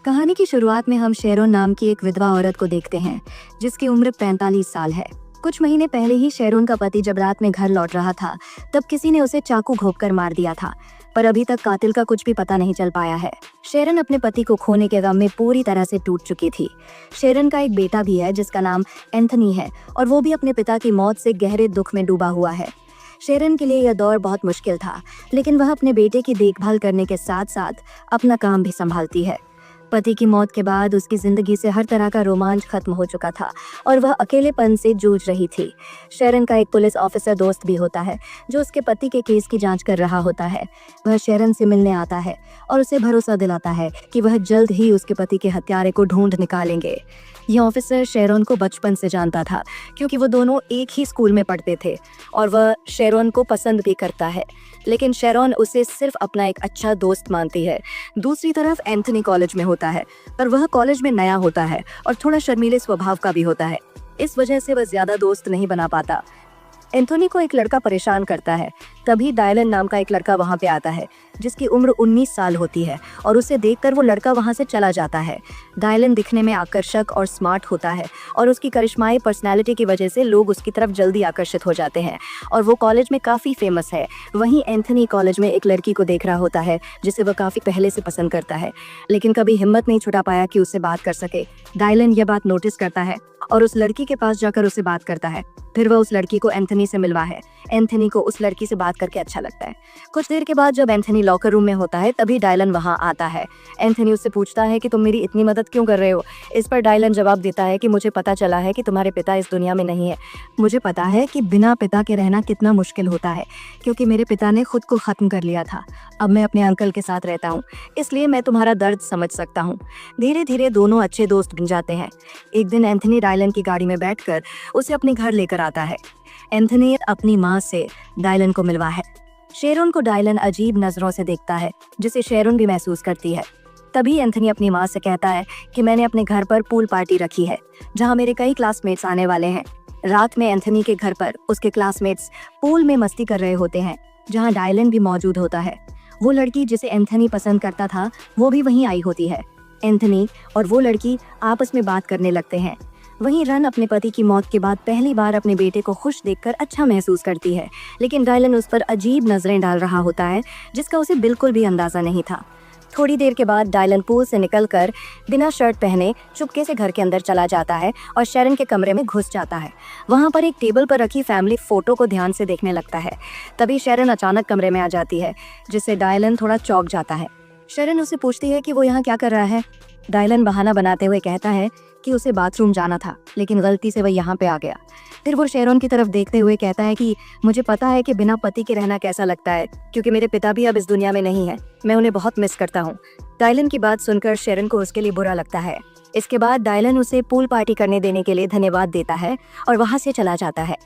कहानी की शुरुआत में हम शेरोन नाम की एक विधवा औरत को देखते हैं जिसकी उम्र 45 साल है। कुछ महीने पहले ही शेरोन का पति जब रात में घर लौट रहा था तब किसी ने उसे चाकू घोंपकर मार दिया था, पर अभी तक कातिल का कुछ भी पता नहीं चल पाया है। शेरन अपने पति को खोने के गम में पूरी तरह से टूट चुकी थी। शेरन का एक बेटा भी है जिसका नाम एंथनी है और वो भी अपने पिता की मौत से गहरे दुख में डूबा हुआ है। शेरन के लिए यह दौर बहुत मुश्किल था, लेकिन वह अपने बेटे की देखभाल करने के साथ साथ अपना काम भी संभालती है। पति की मौत के बाद उसकी जिंदगी से हर तरह का रोमांच खत्म हो चुका था और वह अकेलेपन से जूझ रही थी। शेरन का एक पुलिस ऑफिसर दोस्त भी होता है जो उसके पति के केस की जांच कर रहा होता है। वह शेरन से मिलने आता है और उसे भरोसा दिलाता है कि वह जल्द ही उसके पति के हत्यारे को ढूंढ निकालेंगे। यह ऑफिसर शेरन को बचपन से जानता था क्योंकि वो दोनों एक ही स्कूल में पढ़ते थे और वह शेरन को पसंद भी करता है, लेकिन शेरन उसे सिर्फ अपना एक अच्छा दोस्त मानती है। दूसरी तरफ एंथनी कॉलेज में होता है, पर वह कॉलेज में नया होता है और थोड़ा शर्मीले स्वभाव का भी होता है। इस वजह से वह ज्यादा दोस्त नहीं बना पाता। एंथोनी को एक लड़का परेशान करता है। तभी डायलन नाम का एक लड़का वहां पे आता है जिसकी उम्र 19 साल होती है और उसे देखकर वो लड़का वहां से चला जाता है। डायलन दिखने में आकर्षक और स्मार्ट होता है और उसकी करिश्माई पर्सनैलिटी की वजह से लोग उसकी तरफ जल्दी आकर्षित हो जाते हैं और वो कॉलेज में काफ़ी फेमस है। वहीं एंथनी कॉलेज में एक लड़की को देख रहा होता है जिसे वह काफ़ी पहले से पसंद करता है, लेकिन कभी हिम्मत नहीं छुटा पाया कि उससे बात कर सके। डायलन यह बात नोटिस करता है और उस लड़की के पास जाकर उससे बात करता है। फिर वह उस लड़की को एंथनी से मिलवा है। एंथनी को उस लड़की से बात करके अच्छा लगता है। कुछ देर के बाद जब एंथनी लॉकर रूम में होता है तभी डायलन वहां आता है। एंथनी उससे पूछता है कि तुम मेरी इतनी मदद क्यों कर रहे हो। इस पर डायलन जवाब देता है कि मुझे पता चला है कि तुम्हारे पिता इस दुनिया में नहीं है। मुझे पता है कि बिना पिता के रहना कितना मुश्किल होता है, क्योंकि मेरे पिता ने खुद को खत्म कर लिया था। अब मैं अपने अंकल के साथ रहता हूँ, इसलिए मैं तुम्हारा दर्द समझ सकता हूँ। धीरे धीरे दोनों अच्छे दोस्त बन जाते हैं। एक दिन एंथनी डायलन की गाड़ी में बैठकर उसे अपने घर लेकर आता है। एंथनी अपनी माँ से डायलन को मिलवा है। शेरन को डायलन अजीब नजरों से देखता है, जिसे शेरन भी महसूस करती है। तभी एंथनी अपनी माँ से कहता है कि मैंने अपने घर पर पूल पार्टी रखी है जहाँ मेरे कई क्लासमेट्स आने वाले हैं। रात में एंथनी के घर पर उसके क्लासमेट्स पूल में मस्ती कर रहे होते हैं, जहाँ डायलन भी मौजूद होता है। वो लड़की जिसे एंथनी पसंद करता था वो भी वहीं आई होती है। एंथनी और वो लड़की आपस में बात करने लगते हैं। वहीं रन अपने पति की मौत के बाद पहली बार अपने बेटे को खुश देखकर अच्छा महसूस करती है, लेकिन डायलन उस पर अजीब नजरें डाल रहा होता है जिसका उसे बिल्कुल भी अंदाजा नहीं था। थोड़ी देर के बाद डायलन पूल से निकलकर बिना शर्ट पहने चुपके से घर के अंदर चला जाता है और शेरन के कमरे में घुस जाता है। वहां पर एक टेबल पर रखी फैमिली फोटो को ध्यान से देखने लगता है। तभी शेरन अचानक कमरे में आ जाती है, जिससे डायलन थोड़ा चौंक जाता है। शेरन उसे पूछती है कि वो यहाँ क्या कर रहा है। डायलन बहाना बनाते हुए कहता है कि उसे बाथरूम जाना था, लेकिन गलती से वह यहाँ पे आ गया। फिर वो शेरन की तरफ देखते हुए कहता है कि मुझे पता है कि बिना पति के रहना कैसा लगता है, क्योंकि मेरे पिता भी अब इस दुनिया में नहीं है। मैं उन्हें बहुत मिस करता हूँ। डायलन की बात सुनकर शेरन को उसके लिए बुरा लगता है। इसके बाद डायलन उसे पूल पार्टी करने देने के लिए धन्यवाद देता है और वहाँ से चला जाता है।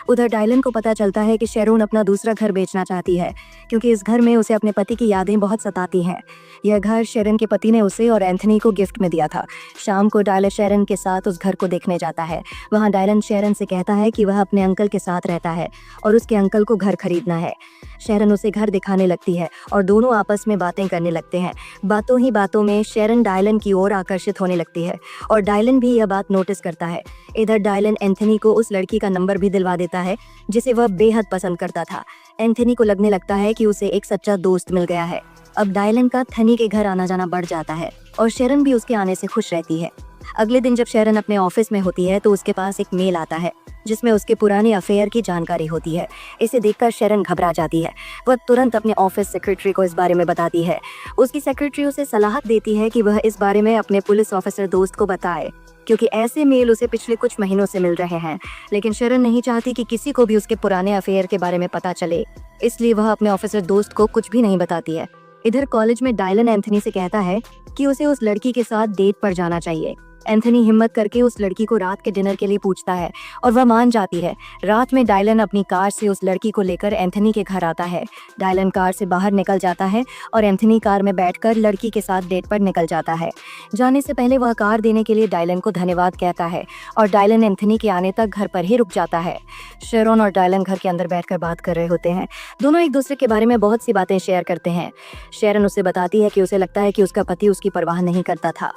उधर डायलन को पता चलता है कि शेरन अपना दूसरा घर बेचना चाहती है, क्योंकि इस घर में उसे अपने पति की यादें बहुत सताती हैं। यह घर शेरन के पति ने उसे और एंथनी को गिफ्ट में दिया था। शाम को डायलन शेरन के साथ उस घर को देखने जाता है। वहाँ डायलन शेरन से कहता है कि वह अपने अंकल के साथ रहता है और उसके अंकल को घर खरीदना है। शेरन उसे घर दिखाने लगती है और दोनों आपस में बातें करने लगते हैं। बातों ही बातों में शेरन डायलन की ओर आकर्षित होने लगती है और डायलन भी यह बात नोटिस करता है। इधर डायलन एंथनी को उस लड़की का नंबर भी दिलवा देता है जिसे वह बेहद पसंद करता था। एंथनी को लगने लगता है कि उसे एक सच्चा दोस्त मिल गया है। अब डायलन का थनी के घर आना जाना बढ़ जाता है और शेरन भी उसके आने से खुश रहती है। अगले दिन जब शेरन अपने ऑफिस में होती है तो उसके पास एक मेल आता है जिसमें उसके पुराने अफेयर की जानकारी होती है। इसे देखकर शेरन घबरा जाती है। वह तुरंत अपने ऑफिस सेक्रेटरी को इस बारे में बताती है। उसकी सेक्रेटरी उसे सलाह देती है कि वह इस बारे में अपने पुलिस ऑफिसर दोस्त को बताए, क्योंकि ऐसे मेल उसे पिछले कुछ महीनों से मिल रहे हैं। लेकिन शेरन नहीं चाहती कि किसी को भी उसके पुराने अफेयर के बारे में पता चले, इसलिए वह अपने ऑफिसर दोस्त को कुछ भी नहीं बताती है। इधर कॉलेज में डायलन एंथनी से कहता है कि उसे उस लड़की के साथ डेट पर जाना चाहिए। एंथनी हिम्मत करके उस लड़की को रात के डिनर के लिए पूछता है और वह मान जाती है। रात में डायलन अपनी कार से उस लड़की को लेकर एंथनी के घर आता है। डायलन कार से बाहर निकल जाता है और एंथनी कार में बैठकर लड़की के साथ डेट पर निकल जाता है। जाने से पहले वह कार देने के लिए डायलन को धन्यवाद कहता है और डायलन एंथनी के आने तक घर पर ही रुक जाता है। शेरोन और डायलन घर के अंदर बैठकर बात कर रहे होते हैं। दोनों एक दूसरे के बारे में बहुत सी बातें शेयर करते हैं। शेरन उसे बताती है कि उसे लगता है कि उसका पति उसकी परवाह नहीं करता था।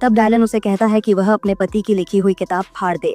तब डायलन उसे कहता है कि वह अपने पति की लिखी हुई किताब फाड़ दे।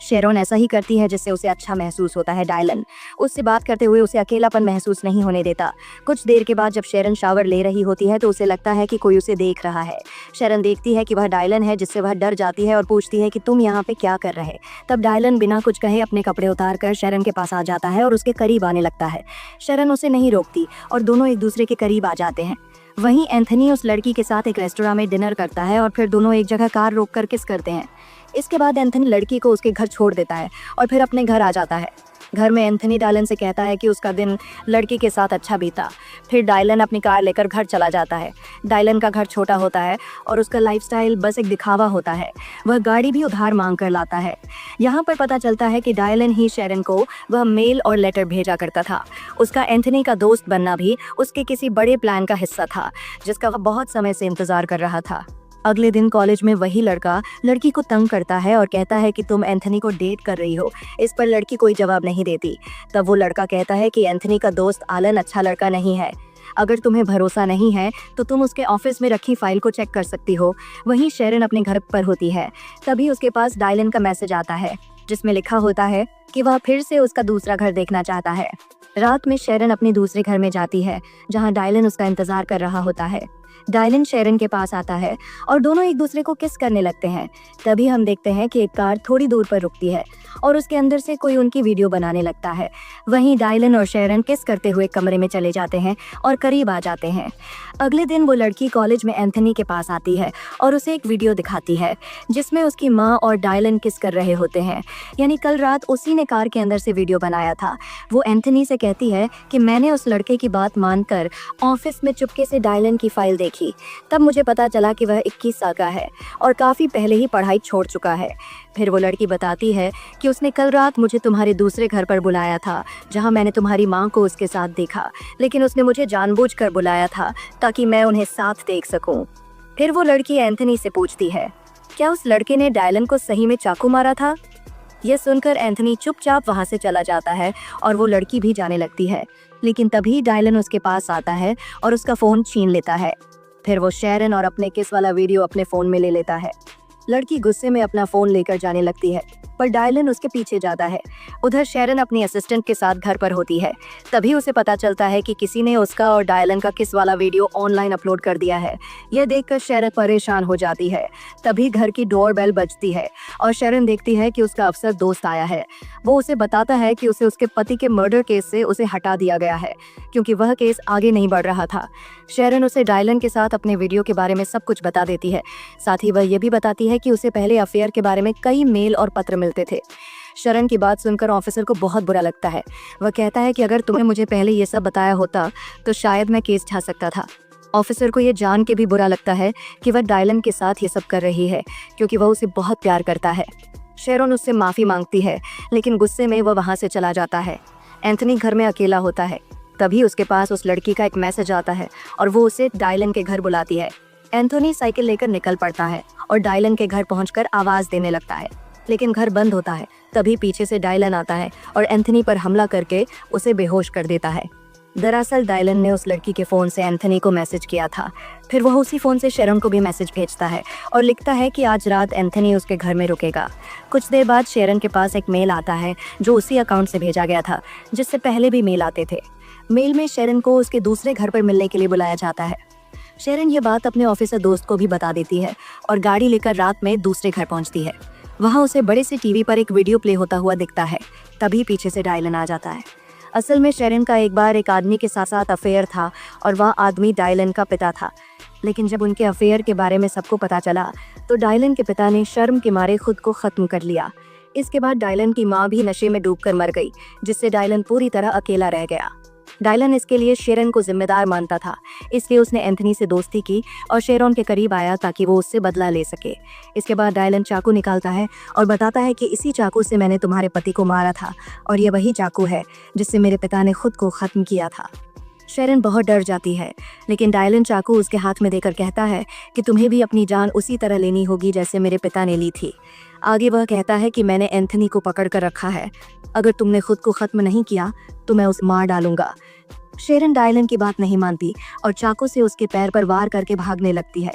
शेरोन ऐसा ही करती है जिससे उसे अच्छा महसूस होता है। डायलन उससे बात करते हुए उसे अकेलापन महसूस नहीं होने देता। कुछ देर के बाद जब शेरन शावर ले रही होती है तो उसे लगता है कि कोई उसे देख रहा है। शेरन देखती है कि वह डायलन है, जिससे वह डर जाती है और पूछती है कि तुम यहाँ पे क्या कर रहे। तब डायलन बिना कुछ कहे अपने कपड़े उतार कर शेरन के पास आ जाता है और उसके करीब आने लगता है। शेरन उसे नहीं रोकती और दोनों एक दूसरे के करीब आ जाते हैं। वहीं एंथनी उस लड़की के साथ एक रेस्टोरेंट में डिनर करता है और फिर दोनों एक जगह कार रोककर किस करते हैं। इसके बाद एंथनी लड़की को उसके घर छोड़ देता है और फिर अपने घर आ जाता है। घर में एंथनी डायलन से कहता है कि उसका दिन लड़की के साथ अच्छा बीता। फिर डायलन अपनी कार लेकर घर चला जाता है। डायलन का घर छोटा होता है और उसका लाइफस्टाइल बस एक दिखावा होता है। वह गाड़ी भी उधार मांग कर लाता है। यहाँ पर पता चलता है कि डायलन ही शेरन को वह मेल और लेटर भेजा करता था। उसका एंथनी का दोस्त बनना भी उसके किसी बड़े प्लान का हिस्सा था, जिसका वह बहुत समय से इंतजार कर रहा था। अगले दिन कॉलेज में वही लड़का लड़की को तंग करता है और कहता है कि तुम एंथनी को डेट कर रही हो। इस पर लड़की कोई जवाब नहीं देती। तब वो लड़का कहता है कि एंथनी का दोस्त आलन अच्छा लड़का नहीं है। अगर तुम्हें भरोसा नहीं है तो तुम उसके ऑफिस में रखी फाइल को चेक कर सकती हो। वहीं शेरन अपने घर पर होती है। तभी उसके पास डायलन का मैसेज आता है, जिसमें लिखा होता है कि वह फिर से उसका दूसरा घर देखना चाहता है। रात में शेरन अपने दूसरे घर में जाती है, जहाँ डायलन उसका इंतजार कर रहा होता है। डायलन शेरन के पास आता है और दोनों एक दूसरे को किस करने लगते हैं। तभी हम देखते हैं कि एक कार थोड़ी दूर पर रुकती है और उसके अंदर से कोई उनकी वीडियो बनाने लगता है। वहीं डायलन और शेरन किस करते हुए कमरे में चले जाते हैं और करीब आ जाते हैं। अगले दिन वो लड़की कॉलेज में एंथनी के पास आती है और उसे एक वीडियो दिखाती है, जिसमें उसकी माँ और डायलन किस कर रहे होते हैं। यानी कल रात उसी ने कार के अंदर से वीडियो बनाया था। वो एंथनी से कहती है कि मैंने उस लड़के की बात मानकर ऑफिस में चुपके से डायलन की फाइल देखी। तब मुझे पता चला कि वह 21 साल का है और काफ़ी पहले ही पढ़ाई छोड़ चुका है। फिर वो लड़की बताती है कि उसने कल रात मुझे तुम्हारे दूसरे घर पर बुलाया था, जहां मैंने तुम्हारी माँ को उसके साथ देखा, लेकिन उसने मुझे जानबूझकर बुलाया था ताकि मैं उन्हें साथ देख सकूं। फिर वो लड़की एंथनी से पूछती है, क्या उस लड़के ने डायलन को सही में चाकू मारा था? यह सुनकर एंथनी चुपचाप वहां से चला जाता है और वो लड़की भी जाने लगती है। लेकिन तभी डायलन उसके पास आता है और उसका फ़ोन छीन लेता है। फिर वो शेरन और अपने किस वाला वीडियो अपने फ़ोन में ले लेता है। लड़की गुस्से में अपना फ़ोन लेकर जाने लगती है, पर डायलन उसके पीछे जाता है। उधर शेरन अपनी असिस्टेंट के साथ घर पर होती है। तभी उसे पता चलता है कि किसी ने उसका और डायलन का किस वाला वीडियो ऑनलाइन अपलोड कर दिया है। यह देखकर शेरन परेशान हो जाती है। तभी घर की डोरबेल बजती है और शेरन देखती है कि उसका अफसर दोस्त आया है। वो उसे बताता है कि उसे उसके पति के मर्डर केस से उसे हटा दिया गया है, क्योंकि वह केस आगे नहीं बढ़ रहा था। शेरन उसे डायलन के साथ अपने वीडियो के बारे में सब कुछ बता देती है। साथ ही वह ये भी बताती है कि उसे पहले अफेयर के बारे में कई मेल और पत्र मिलते थे। शेरन की बात सुनकर ऑफिसर को बहुत बुरा लगता है। वह कहता है कि अगर तुम्हें मुझे पहले ये सब बताया होता तो शायद मैं केस ढा सकता था। ऑफिसर को ये जान के भी बुरा लगता है कि वह डायलन के साथ ये सब कर रही है, क्योंकि वह उसे बहुत प्यार करता है। शेरन उससे माफ़ी मांगती है, लेकिन गुस्से में वह वहाँ से चला जाता है। एंथनी घर में अकेला होता है। तभी उसके पास उस लड़की का एक मैसेज आता है और वो उसे डायलन के घर बुलाती है। एंथनी साइकिल लेकर निकल पड़ता है और डायलन के घर पहुंचकर आवाज़ देने लगता है, लेकिन घर बंद होता है। तभी पीछे से डायलन आता है और एंथनी पर हमला करके उसे बेहोश कर देता है। दरअसल डायलन ने उस लड़की के फ़ोन से एंथनी को मैसेज किया था। फिर वह उसी फ़ोन से शेरन को भी मैसेज भेजता है और लिखता है कि आज रात एंथनी उसके घर में रुकेगा। कुछ देर बाद शेरन के पास एक मेल आता है जो उसी अकाउंट से भेजा गया था जिससे पहले भी मेल आते थे। मेल में शेरन को उसके दूसरे घर पर मिलने के लिए बुलाया जाता है। शेरन ये बात अपने ऑफिसर दोस्त को भी बता देती है और गाड़ी लेकर रात में दूसरे घर पहुंचती है। वहां उसे बड़े से टीवी पर एक वीडियो प्ले होता हुआ दिखता है। तभी पीछे से डायलन आ जाता है। असल में शेरन का एक बार एक आदमी के साथ साथ अफेयर था और वह आदमी डायलन का पिता था। लेकिन जब उनके अफेयर के बारे में सबको पता चला तो डायलन के पिता ने शर्म के मारे खुद को ख़त्म कर लिया। इसके बाद डायलन की माँ भी नशे में डूबकर मर गई, जिससे डायलन पूरी तरह अकेला रह गया। डायलन इसके लिए शेरन को जिम्मेदार मानता था, इसलिए उसने एंथनी से दोस्ती की और शेरन के करीब आया ताकि वो उससे बदला ले सके। इसके बाद डायलन चाकू निकालता है और बताता है कि इसी चाकू से मैंने तुम्हारे पति को मारा था और ये वही चाकू है जिससे मेरे पिता ने खुद को खत्म किया था। शेरन बहुत डर जाती है, लेकिन डायलन चाकू उसके हाथ में देकर कहता है कि तुम्हें भी अपनी जान उसी तरह लेनी होगी जैसे मेरे पिता ने ली थी। आगे वह कहता है कि मैंने एंथनी को पकड़ कर रखा है, अगर तुमने खुद को खत्म नहीं किया तो मैं उसे मार डालूंगा। शेरन डायलन की बात नहीं मानती और चाकू से उसके पैर पर वार करके भागने लगती है।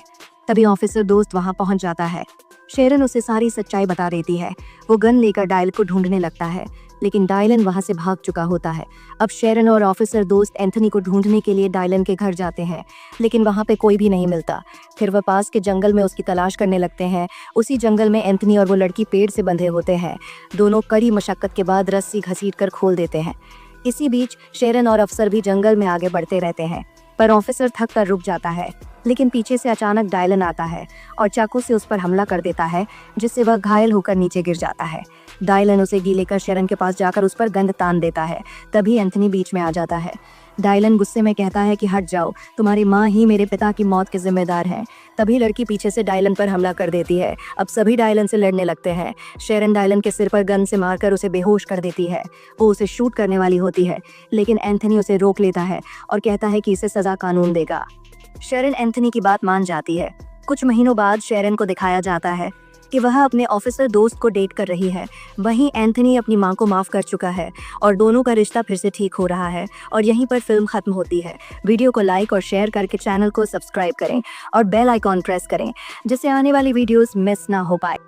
तभी ऑफिसर दोस्त वहां पहुंच जाता है। शेरन उसे सारी सच्चाई बता देती है। वो गन लेकर डायल को ढूंढने लगता है, लेकिन डायलन वहां से भाग चुका होता है। अब शेरन और ऑफिसर दोस्त एंथनी को ढूंढने के लिए डायलन के घर जाते हैं, लेकिन वहां पे कोई भी नहीं मिलता। फिर वह पास के जंगल में उसकी तलाश करने लगते हैं। उसी जंगल में एंथनी और वो लड़की पेड़ से बंधे होते हैं। दोनों कड़ी मशक्कत के बाद रस्सी घसीट कर खोल देते हैं। इसी बीच शेरन और अफसर भी जंगल में आगे बढ़ते रहते हैं, पर ऑफिसर थक कर रुक जाता है। लेकिन पीछे से अचानक डायलन आता है और चाकू से उस पर हमला कर देता है, जिससे वह घायल होकर नीचे गिर जाता है। डायलन उसे गीले कर शेरन के पास जाकर उस पर गंद तान देता है। तभी एंथनी बीच में आ जाता है। डायलन गुस्से में कहता है कि हट जाओ, तुम्हारी माँ ही मेरे पिता की मौत के जिम्मेदार हैं। तभी लड़की पीछे से डायलन पर हमला कर देती है। अब सभी डायलन से लड़ने लगते हैं। शेरन डायलन के सिर पर गन से मारकर उसे बेहोश कर देती है। वो उसे शूट करने वाली होती है, लेकिन एंथनी उसे रोक लेता है और कहता है कि इसे सजा कानून देगा। शेरन एंथनी की बात मान जाती है। कुछ महीनों बाद शेरन को दिखाया जाता है कि वह अपने ऑफिसर दोस्त को डेट कर रही है। वहीं एंथनी अपनी मां को माफ कर चुका है और दोनों का रिश्ता फिर से ठीक हो रहा है। और यहीं पर फिल्म खत्म होती है। वीडियो को लाइक और शेयर करके चैनल को सब्सक्राइब करें और बेल आइकॉन प्रेस करें, जिससे आने वाली वीडियोस मिस ना हो पाए।